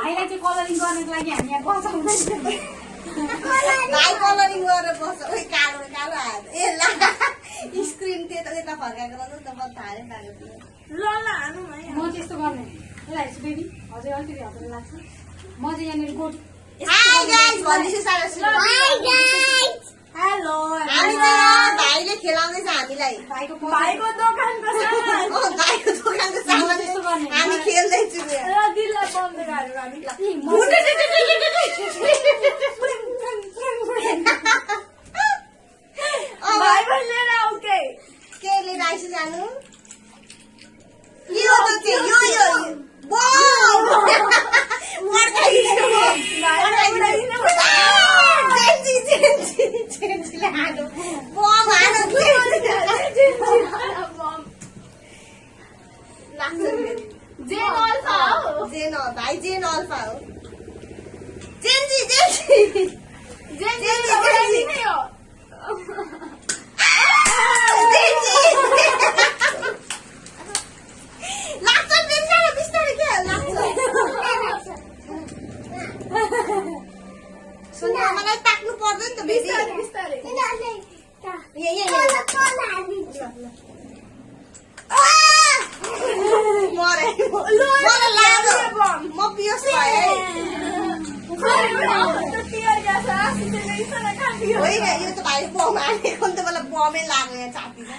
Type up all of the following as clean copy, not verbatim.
भाइलाई चाहिँ कलरिङ गर्नको लागि हामी यहाँ बसाउँदैछ भाइ कलरिङ गरेर बस्छ ओइ कालो कालो हात ए ला स्क्रिन त्यता त्यता फर्काएको त त थारै लाग्यो ल ल हानु भाइ म चाहिँ यस्तो गर्ने यसलाई बेबी हजुर अलिकति हतार लाग्छ म चाहिँ यहाँनिर गोट हाई गाइस भन्दैछु सारा हाई गाइस हेलो भाइले खेलाउँदैछ हामीलाई भाइको भाइको दोकानको सामान भाइको दोकानको सामान हामी खेल्दैछु र दिललाई बन्द गरौँ हामी भाइ पनि लिएर आऊ के लिएर आइसु जानु यो त त्यो यो बम मर्काइदिनु चेन्जीले हानु बम हानु जेन अल्फा हो जेन भाइ जेन अल्फा हो चेन्जी जेन नै हो लाग्छ बिस्तारै बिस्तारै के लाग्छ सुन्नु मलाई ताक्नु पर्दैन त बिस्तारै बिस्तारै मरे मलाई लाग्यो म पियोस भए होइन यो त भाइले बम हानेको नि त मलाई बमै लाग्यो यहाँ छातीमा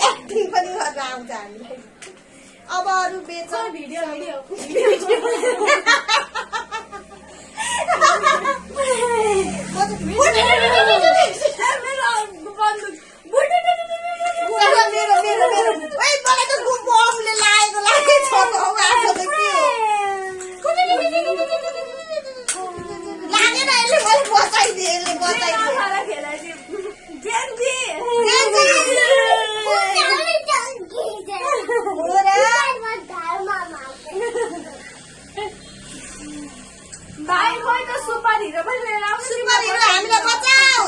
एक्टिङ पनि गरेर आउँछ हामीलाई अब अरू बेच भिडियो भाइ खोइ त सुपर हिरो पनि लिएर आउँछ सुपर हिरो हामीलाई बचाऊ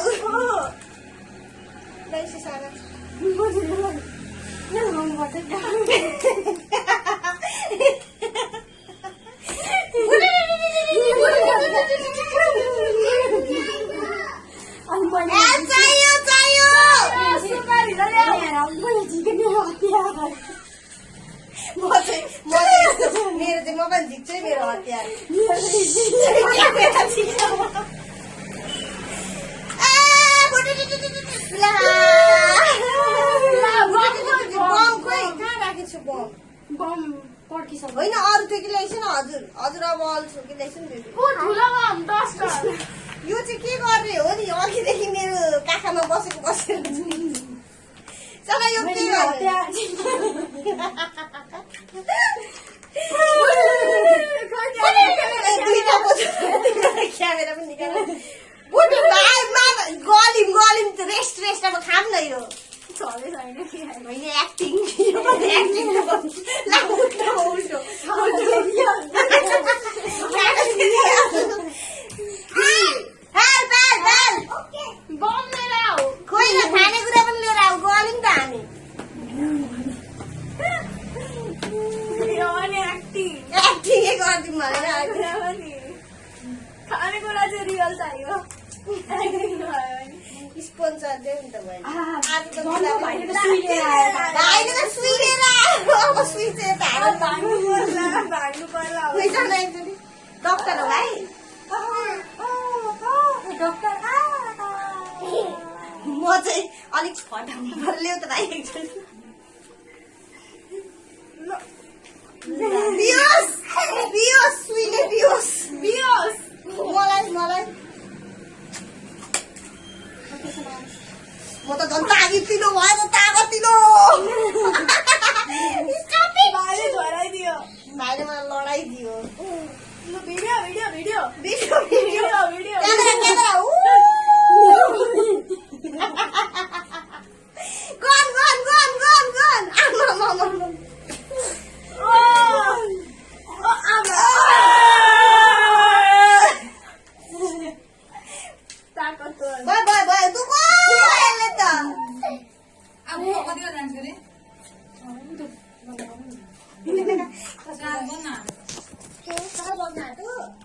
मेरो चाहिँ म पनि झिक्छु मेरो हतियार बम खोइ कहाँ राखेको छु बम पड्किसक्यो होइन अरू थियो कि ल्याइस न हजुर हजुर अब अल्छु कि ल्याइस नि यो चाहिँ के गर्ने हो नि अघिदेखि मेरो काखामा बसेको बसेर चल यो के क्यामेरा पनि निकाल गलिम रेस्ट अब खाम न यो होइन एक्टिङ खोइ न खानेकुरा पनि लिएर आऊ गलिम त हामी एक्टिङै गरिदिउँ भनेर खानेकुरा चाहिँ रियल चाहियो स्पोन्सर दियो नि त भयो आज त भाइले त सुई लिएर आयो भाइले त सुई लिएर आयो अब सुई चाहिँ भाग्नु पर्ला पैसा एकचोटि डक्टर हो भाइ डक्टर म चाहिँ अलिक फटाउनु पर्यो ल्याउ त भाइ एकचोटि बियोस सुईले बियोस मलाई म त झन् तागतिलो भएर तागतिलो भाइले झराइदियो भाइले मलाई लडाइदियो भिडियो क्यामेरा गन आमा भयो तँ अब म कति बेला जान्छु अरे चार बन्न के चार बज्न आँट्यो